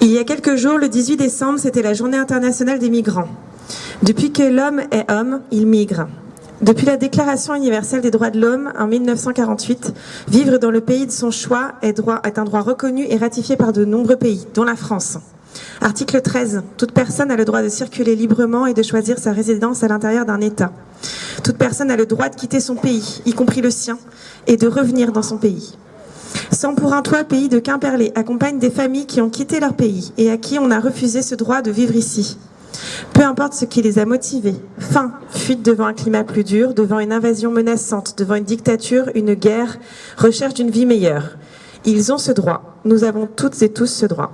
Il y a quelques jours, le 18 décembre, c'était la Journée internationale des migrants. Depuis que l'homme est homme, il migre. Depuis la Déclaration universelle des droits de l'homme en 1948, vivre dans le pays de son choix est un droit reconnu et ratifié par de nombreux pays, dont la France. Article 13. Toute personne a le droit de circuler librement et de choisir sa résidence à l'intérieur d'un État. Toute personne a le droit de quitter son pays, y compris le sien, et de revenir dans son pays. Sans pour un toit, pays de Quimperlé accompagne des familles qui ont quitté leur pays et à qui on a refusé ce droit de vivre ici. Peu importe ce qui les a motivés, faim, fuite devant un climat plus dur, devant une invasion menaçante, devant une dictature, une guerre, recherche d'une vie meilleure. Ils ont ce droit. Nous avons toutes et tous ce droit.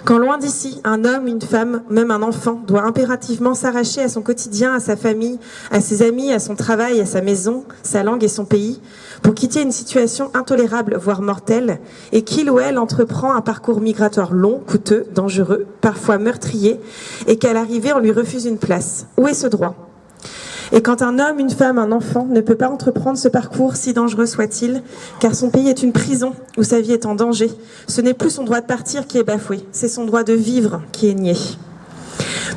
Quand loin d'ici, un homme, une femme, même un enfant, doit impérativement s'arracher à son quotidien, à sa famille, à ses amis, à son travail, à sa maison, sa langue et son pays, pour quitter une situation intolérable, voire mortelle, et qu'il ou elle entreprend un parcours migratoire long, coûteux, dangereux, parfois meurtrier, et qu'à l'arrivée, on lui refuse une place. Où est ce droit ? Et quand un homme, une femme, un enfant ne peut pas entreprendre ce parcours, si dangereux soit-il, car son pays est une prison où sa vie est en danger, ce n'est plus son droit de partir qui est bafoué, c'est son droit de vivre qui est nié.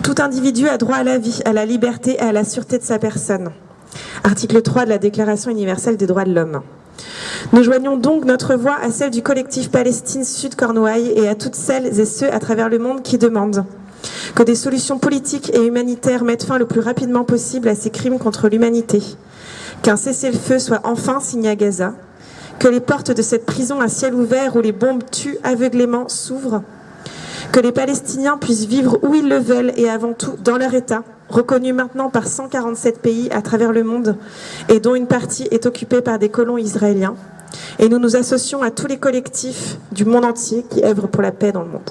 Tout individu a droit à la vie, à la liberté et à la sûreté de sa personne. Article 3 de la Déclaration universelle des droits de l'homme. Nous joignons donc notre voix à celle du collectif Palestine Sud-Cornouailles et à toutes celles et ceux à travers le monde qui demandent que des solutions politiques et humanitaires mettent fin le plus rapidement possible à ces crimes contre l'humanité, qu'un cessez-le-feu soit enfin signé à Gaza, que les portes de cette prison à ciel ouvert où les bombes tuent aveuglément s'ouvrent, que les Palestiniens puissent vivre où ils le veulent et avant tout dans leur État, reconnu maintenant par 147 pays à travers le monde et dont une partie est occupée par des colons israéliens. Et nous nous associons à tous les collectifs du monde entier qui œuvrent pour la paix dans le monde.